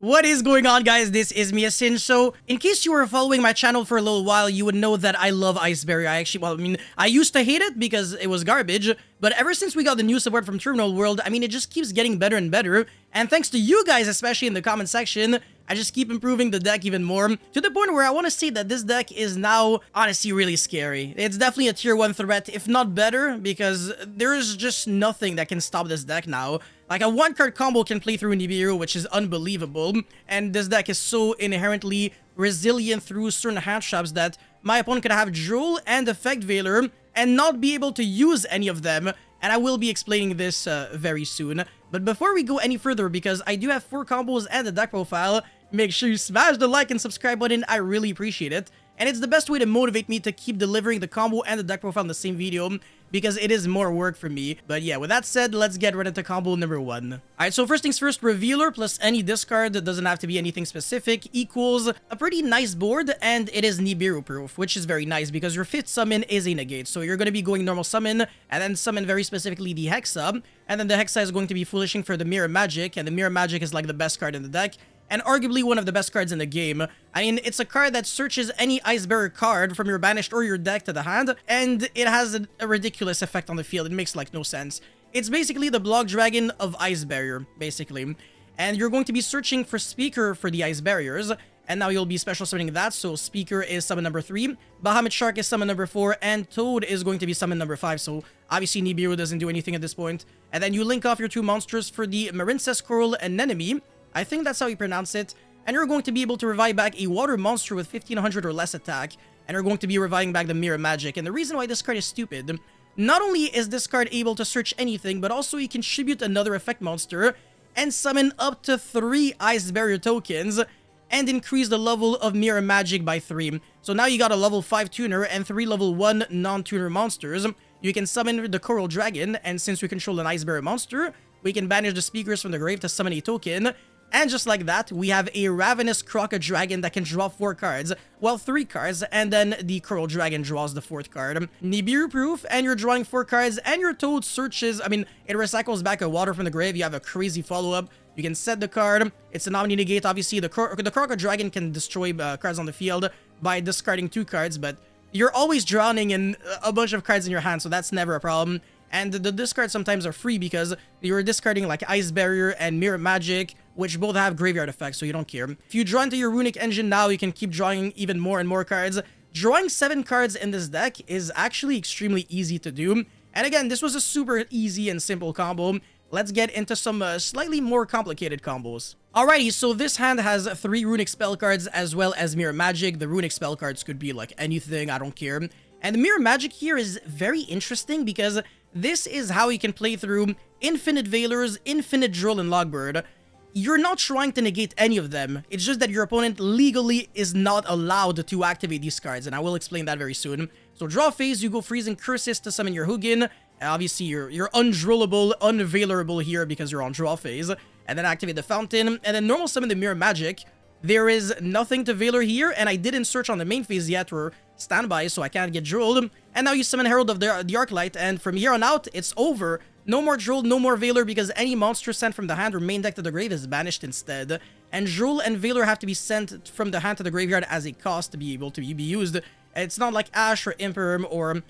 What is going on, guys? This is Miasin. So, in case you were following my channel for a little while, you would know that I love Ice Barrier. I used to hate it because it was garbage, but ever since we got the new support from Terminal World, it just keeps getting better and better, and thanks to you guys, especially in the comment section, I just keep improving the deck even more, to the point where I want to say that this deck is now, honestly, really scary. It's definitely a tier 1 threat, if not better, because there is just nothing that can stop this deck now. Like, a one-card combo can play through Nibiru, which is unbelievable, and this deck is so inherently resilient through certain hand traps that my opponent could have Drool and Effect Veiler and not be able to use any of them, and I will be explaining this very soon. But before we go any further, because I do have 4 combos and a deck profile, make sure you smash the like and subscribe button, I really appreciate it. And it's the best way to motivate me to keep delivering the combo and the deck profile in the same video, because it is more work for me. But yeah, with that said, let's get right into combo number 1. Alright, so first things first, Revealer plus any discard, that doesn't have to be anything specific, equals a pretty nice board, and it is Nibiru proof, which is very nice because your 5th summon is a negate. So you're going to be going normal summon, and then summon very specifically the Hexa, and then the Hexa is going to be foolishing for the Mirror Magic, and the Mirror Magic is like the best card in the deck, and arguably one of the best cards in the game. It's a card that searches any Ice Barrier card from your banished or your deck to the hand, and it has a ridiculous effect on the field. It makes like no sense. It's basically the Block Dragon of Ice Barrier, basically. And you're going to be searching for Speaker for the Ice Barriers, and now you'll be special summoning that, so Speaker is summon number 3, Bahamut Shark is summon number 4, and Toad is going to be summon number 5, so obviously Nibiru doesn't do anything at this point. And then you link off your 2 monsters for the Marincess Coral Anemone, I think that's how you pronounce it, and you're going to be able to revive back a water monster with 1500 or less attack, and you're going to be reviving back the Mirror Magic. And the reason why this card is stupid, not only is this card able to search anything, but also you can tribute another effect monster and summon up to 3 Ice Barrier tokens and increase the level of Mirror Magic by 3. So now you got a level 5 tuner and 3 level 1 non-tuner monsters. You can summon the Coral Dragon, and since we control an Ice Barrier monster, we can banish the Speakers from the grave to summon a token. And just like that, we have a Ravenous Croco Dragon that can draw 4 cards, well, 3 cards, and then the Coral Dragon draws the 4th card. Nibiru proof, and you're drawing 4 cards, and your Toad searches, it recycles back a water from the grave. You have a crazy follow-up. You can set the card. It's an Omni-Negate, obviously. The Croco Dragon can destroy cards on the field by discarding 2 cards, but you're always drowning in a bunch of cards in your hand, so that's never a problem. And the discards sometimes are free because you're discarding like Ice Barrier and Mirror Magic, which both have graveyard effects, so you don't care. If you draw into your Runic Engine now, you can keep drawing even more and more cards. Drawing 7 cards in this deck is actually extremely easy to do. And again, this was a super easy and simple combo. Let's get into some slightly more complicated combos. Alrighty, so this hand has 3 Runic spell cards as well as Mirror Magic. The Runic spell cards could be like anything, I don't care. And the Mirror Magic here is very interesting because this is how you can play through Infinite Veilers, Infinite Droll, and Logbird. You're not trying to negate any of them. It's just that your opponent legally is not allowed to activate these cards, and I will explain that very soon. So draw phase, you go Freezing Curses to summon your Hugin. Obviously, you're undrollable, unveilerable here because you're on draw phase. And then activate the Fountain, and then normal summon the Mirror Magic. There is nothing to Veiler here, and I didn't search on the main phase yet or standby, so I can't get Drolled. And now you summon Herald of the Arclight, and from here on out, it's over. No more Droll, no more Veiler, because any monster sent from the hand or main deck to the grave is banished instead. And Droll and Veiler have to be sent from the hand to the graveyard as a cost to be able to be used. It's not like Ash or Imperm or...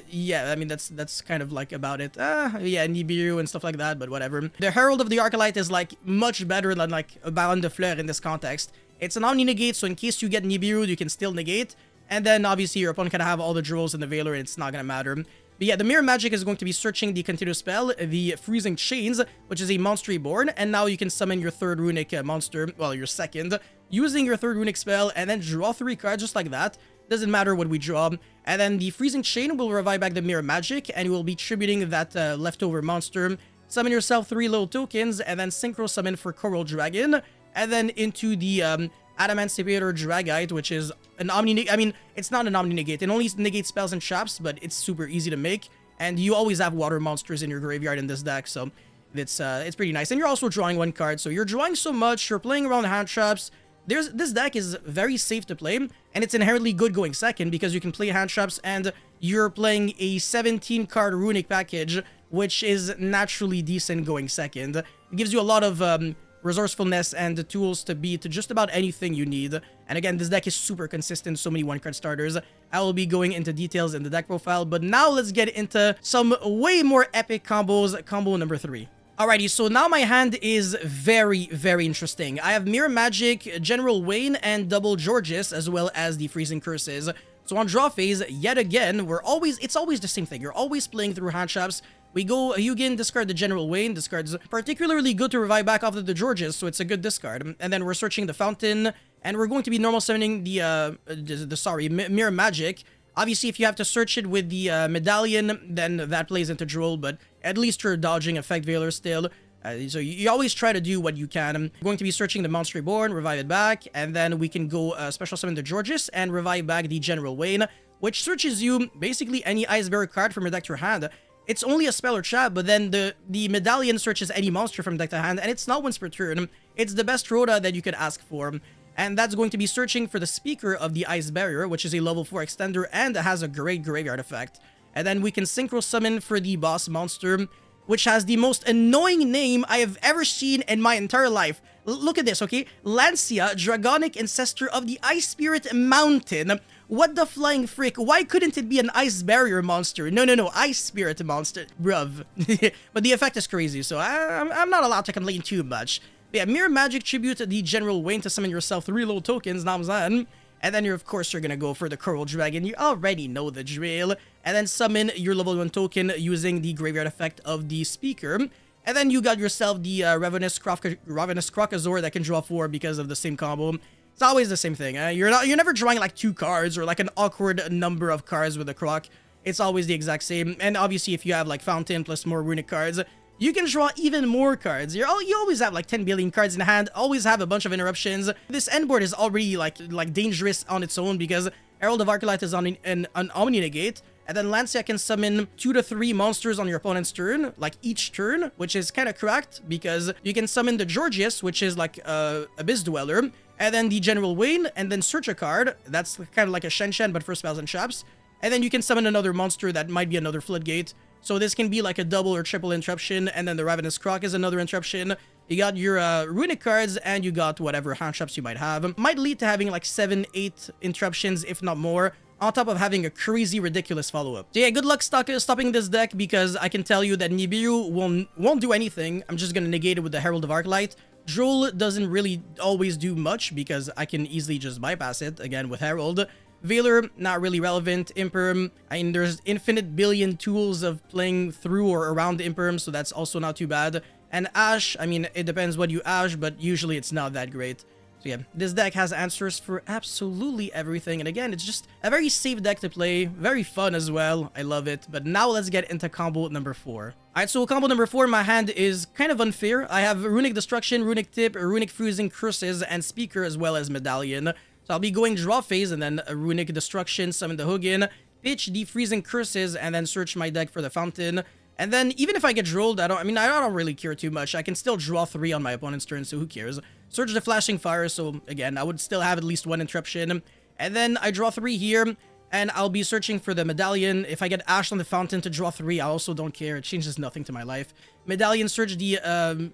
yeah, that's kind of like about it. Yeah, Nibiru and stuff like that, but whatever. The Herald of the Arclight is like much better than like a Baron de Fleur in this context. It's an Omni-Negate, so in case you get Nibiru, you can still negate. And then obviously your opponent can have all the Drolls and the Veiler, and it's not gonna matter. But yeah, the Mirror Magic is going to be searching the continuous spell, the Freezing Chains, which is a monster reborn, and now you can summon your 3rd Runic monster, well, your 2nd, using your 3rd Runic spell, and then draw 3 cards just like that. Doesn't matter what we draw. And then the Freezing Chain will revive back the Mirror Magic, and you will be tributing that leftover monster. Summon yourself 3 little tokens, and then Synchro Summon for Coral Dragon, and then into the Adamantipator Dragite, which is an Omni-Negate. It's not an Omni-Negate. It only negates spells and traps, but it's super easy to make. And you always have water monsters in your graveyard in this deck, so it's pretty nice. And you're also drawing 1 card, so you're drawing so much. You're playing around hand traps. This deck is very safe to play, and it's inherently good going second because you can play hand traps, and you're playing a 17-card Runic package, which is naturally decent going second. It gives you a lot of resourcefulness and the tools to beat just about anything you need. And again, this deck is super consistent, so many one-card starters. I will be going into details in the deck profile, but now let's get into some way more epic combos. Combo number 3. Alrighty, so now my hand is very, very interesting. I have Mirror Magic, General Wayne, and Double Georges, as well as the Freezing Curses. So on draw phase, yet again, it's always the same thing. You're always playing through hand traps. We go Hugin, discard the General Wayne, discards particularly good to revive back off of the Georges, so it's a good discard. And then we're searching the Fountain, and we're going to be normal summoning the Mirror Magic. Obviously, if you have to search it with the Medallion, then that plays into Droll, but at least you're dodging Effect Veiler still. So you always try to do what you can. I'm going to be searching the Monster Reborn, revive it back, and then we can go special summon the Georges and revive back the General Wayne, which searches you basically any Ice Barrier card from your deck to your hand. It's only a spell or trap, but then the Medallion searches any monster from deck to hand, and it's not once per turn. It's the best Rhoda that you could ask for. And that's going to be searching for the Speaker of the Ice Barrier, which is a level 4 extender and has a great graveyard effect. And then we can Synchro Summon for the boss monster, which has the most annoying name I have ever seen in my entire life. Look at this, okay? Lancia, Dragonic Ancestor of the Ice Spirit Mountain. What the flying frick? Why couldn't it be an Ice Barrier monster? No, Ice Spirit monster. Bruv. But the effect is crazy, so I'm not allowed to complain too much. But yeah, Mirror Magic tribute the General Wayne to summon yourself 3 little tokens, Namzan. And then of course, you're gonna go for the Coral Dragon. You already know the drill. And then summon your level 1 token using the graveyard effect of the Speaker. And then you got yourself the Ravenous Crocozor that can draw 4 because of the same combo. It's always the same thing. You're never drawing like 2 cards or like an awkward number of cards with a Croc. It's always the exact same. And obviously, if you have like Fountain plus more Runic cards, you can draw even more cards. You always have like 10 billion cards in hand, always have a bunch of interruptions. This end board is already like dangerous on its own because Herald of Arclight is on an Omni Negate, and then Lancia can summon 2 to 3 monsters on your opponent's turn, like each turn, which is kind of cracked because you can summon the Georgius, which is like Abyss Dweller, and then the General Wayne, and then search a card. That's kind of like a Shen but for spells and traps. And then you can summon another monster that might be another Floodgate. So this can be like a double or triple interruption, and then the Ravenous Croc is another interruption. You got your Runic cards, and you got whatever hand traps you might have. Might lead to having like 7, 8 interruptions, if not more, on top of having a crazy, ridiculous follow-up. So yeah, good luck stopping this deck, because I can tell you that Nibiru won't do anything. I'm just gonna negate it with the Herald of Arclight. Droll doesn't really always do much, because I can easily just bypass it, again, with Herald. Veiler, not really relevant. Imperm, I mean, there's infinite billion tools of playing through or around Imperm, so that's also not too bad. And Ash, I mean, it depends what you Ash, but usually it's not that great. So yeah, this deck has answers for absolutely everything. And again, it's just a very safe deck to play. Very fun as well. I love it. But now let's get into combo number 4. Alright, so combo number 4, my hand is kind of unfair. I have Runic Destruction, Runic Tip, Runic Freezing Curses, and Speaker, as well as Medallion. So I'll be going draw phase, and then a Runic Destruction, summon the Hugin, pitch the Freezing Curses, and then search my deck for the Fountain. And then even if I get drolled, I don't really care too much. I can still draw 3 on my opponent's turn, so who cares? Search the Flashing Fire, so again, I would still have at least 1 interruption. And then I draw 3 here, and I'll be searching for the Medallion. If I get Ash on the Fountain to draw 3, I also don't care. It changes nothing to my life. Medallion, search the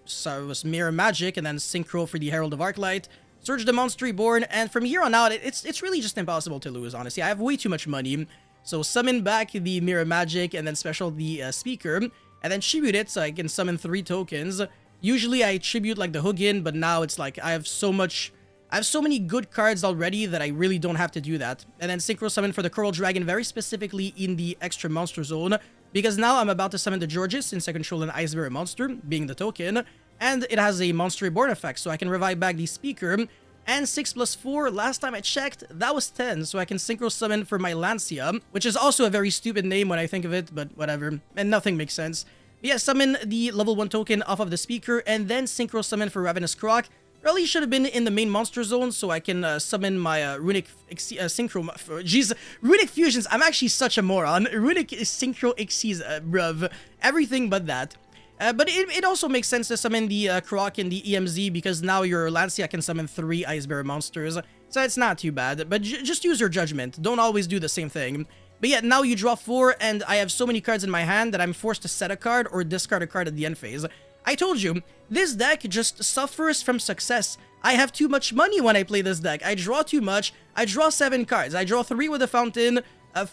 Mirror Magic, and then Synchro for the Herald of Arclight. Search the Monster Reborn, and from here on out, it's really just impossible to lose, honestly. I have way too much money. So summon back the Mirror Magic, and then special the Speaker, and then tribute it so I can summon 3 tokens. Usually I tribute like the Hugin, but now it's like I have so many good cards already that I really don't have to do that. And then Synchro Summon for the Coral Dragon, very specifically in the extra monster zone, because now I'm about to summon the Georges since I control an Ice Barrier monster, being the token. And it has a Monster Reborn effect, so I can revive back the Speaker. And 6 plus 4, last time I checked, that was 10, so I can Synchro Summon for my Lancia, which is also a very stupid name when I think of it, but whatever, and nothing makes sense. But yeah, summon the level 1 token off of the Speaker, and then Synchro Summon for Ravenous Croc. Really should have been in the main monster zone, so I can summon my Runic Synchro... Jeez, Runic Fusions, I'm actually such a moron. Runic Synchro Exceeds, bruv. Everything but that. But it also makes sense to summon the Croc and the EMZ, because now your Lancia can summon 3 Ice Bear monsters, so it's not too bad. But just use your judgment, don't always do the same thing. But yeah, now you draw 4, and I have so many cards in my hand that I'm forced to set a card or discard a card at the end phase. I told you, this deck just suffers from success. I have too much money when I play this deck. I draw too much. I draw 7 cards. I draw 3 with the Fountain,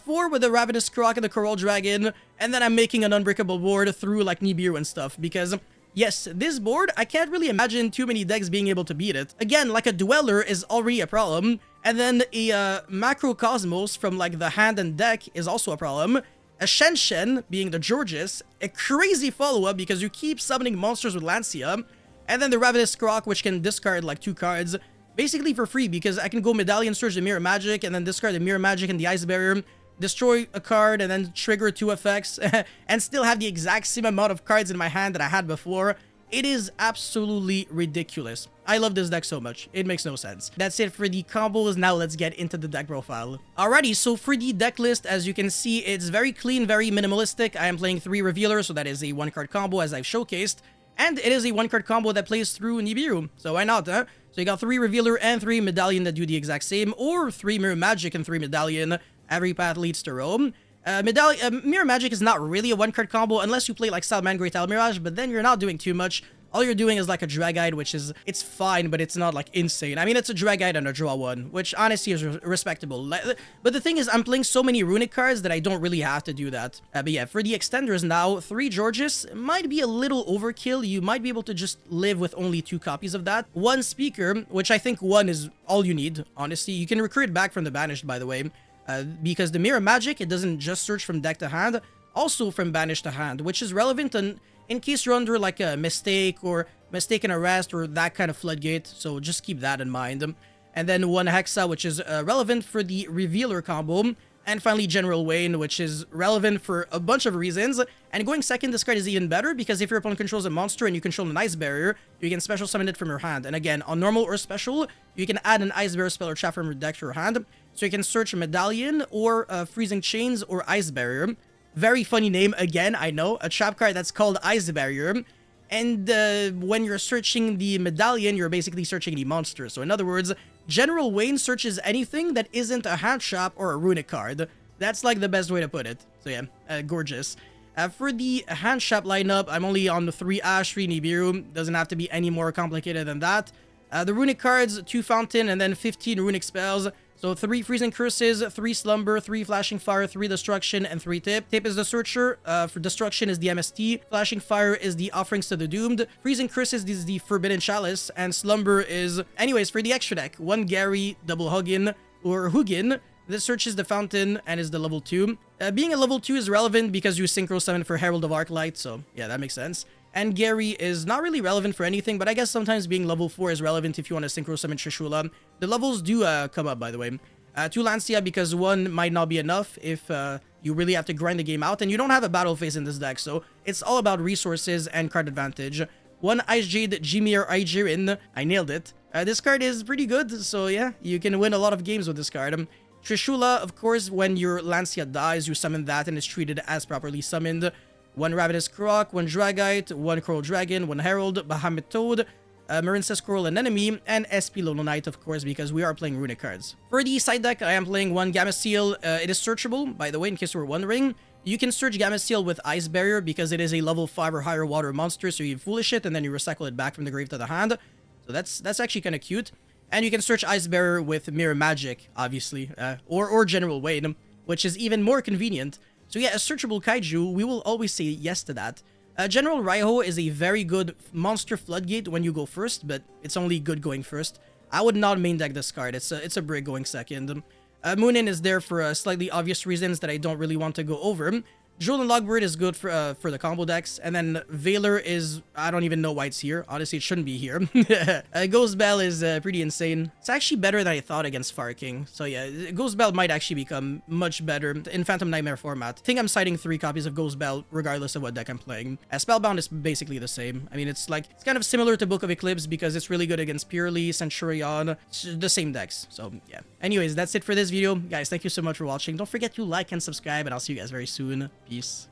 4 with the Ravenous Croc and the Coral Dragon, and then I'm making an unbreakable board through like Nibiru and stuff, because yes, this board, I can't really imagine too many decks being able to beat it. Again, like a Dweller is already a problem, and then a Macrocosmos from like the hand and deck is also a problem. A Shen being the Georges, a crazy follow-up because you keep summoning monsters with Lancia, and then the Ravenous Croc, which can discard like 2 cards, basically for free, because I can go Medallion Surge the Mirror Magic, and then discard the Mirror Magic and the Ice Barrier, destroy a card, and then trigger 2 effects, and still have the exact same amount of cards in my hand that I had before. It is absolutely ridiculous. I love this deck so much. It makes no sense. That's it for the combos. Now let's get into the deck profile. Alrighty, so for the deck list, as you can see, it's very clean, very minimalistic. I am playing 3 Revealers, so that is a 1-card combo as I've showcased. And it is a 1-card combo that plays through Nibiru, so why not, huh? So you got 3 Revealer and 3 Medallion that do the exact same, or 3 Mirror Magic and 3 Medallion. Every path leads to Rome. Mirror Magic is not really a 1-card combo unless you play like Salman Great Almirage, but then you're not doing too much. All you're doing is like a Dragite, which is, it's fine, but it's not like insane. I mean, it's a Dragite and a draw 1, which honestly is respectable. But the thing is, I'm playing so many runic cards that I don't really have to do that. But yeah, for the extenders now, 3 Georges might be a little overkill. You might be able to just live with only 2 copies of that. 1 Speaker, which I think 1 is all you need, honestly. You can recruit back from the Banished, by the way. Because the Mirror Magic, it doesn't just search from deck to hand, also from Banished to hand, which is relevant in case you're under like a Mistake or Mistaken Arrest or that kind of Floodgate, so just keep that in mind. And then 1 Hexa, which is relevant for the Revealer combo. And finally, General Wayne, which is relevant for a bunch of reasons. And going second, this card is even better because if your opponent controls a monster and you control an Ice Barrier, you can special summon it from your hand. And again, on normal or special, you can add an Ice Barrier spell or trap from your deck to your hand. So you can search a Medallion or Freezing Chains or Ice Barrier. Very funny name, again, I know. A trap card that's called Ice Barrier. And when you're searching the Medallion, you're basically searching the monster. So in other words, General Wayne searches anything that isn't a hand trap or a runic card. That's like the best way to put it. So yeah, gorgeous. For the hand trap lineup, I'm only on the 3 Ash, 3 Nibiru. Doesn't have to be any more complicated than that. The runic cards, 2 Fountain, and then 15 runic spells. So 3 Freezing Curses, 3 Slumber, 3 Flashing Fire, 3 Destruction, and 3 Tip. Tip is the Searcher, for Destruction is the MST, Flashing Fire is the Offerings to the Doomed, Freezing Curses is the Forbidden Chalice, and Slumber is... Anyways, for the extra deck, 1 Gary, double Hugin, or Hugin. This searches the Fountain and is the level 2. Being a level 2 is relevant because you Synchro Summon for Herald of Arclight, so yeah, that makes sense. And Gary is not really relevant for anything, but I guess sometimes being level 4 is relevant if you want to Synchro Summon Trishula. The levels do come up, by the way. 2 Lancia because 1 might not be enough if you really have to grind the game out, and you don't have a battle phase in this deck, so it's all about resources and card advantage. 1 Ice Jade Jimir Aijirin. I nailed it. This card is pretty good, so yeah, you can win a lot of games with this card. Trishula, of course, when your Lancia dies, you summon that and it's treated as properly summoned. 1 Ravenous Croc, 1 Dragite, 1 Coral Dragon, 1 Herald, Bahamut Toad, Marincess Coral and Enemy, and SP Lolo Knight, of course, because we are playing runic cards. For the side deck, I am playing 1 Gamma Seal. It is searchable, by the way, in case you were wondering. You can search Gamma Seal with Ice Barrier because it is a level 5 or higher water monster, so you foolish it and then you recycle it back from the grave to the hand. So that's actually kind of cute. And you can search Ice Barrier with Mirror Magic, obviously, or General Wayne, which is even more convenient. So yeah, a searchable kaiju, we will always say yes to that. General Raiho is a very good monster floodgate when you go first, but it's only good going first. I would not main deck this card, it's a brick going second. Moonin is there for slightly obvious reasons that I don't really want to go over. Jewel and Logbird is good for the combo decks, and then Veiler is... I don't even know why it's here. Honestly, it shouldn't be here. Ghost Bell is pretty insane. It's actually better than I thought against Fire King. So yeah, Ghost Bell might actually become much better in Phantom Nightmare format. I think I'm citing 3 copies of Ghost Bell regardless of what deck I'm playing. Spellbound is basically the same. I mean, it's kind of similar to Book of Eclipse because it's really good against Purely, Centurion, the same decks. So yeah. Anyways, that's it for this video. Guys, thank you so much for watching. Don't forget to like and subscribe, and I'll see you guys very soon. Peace.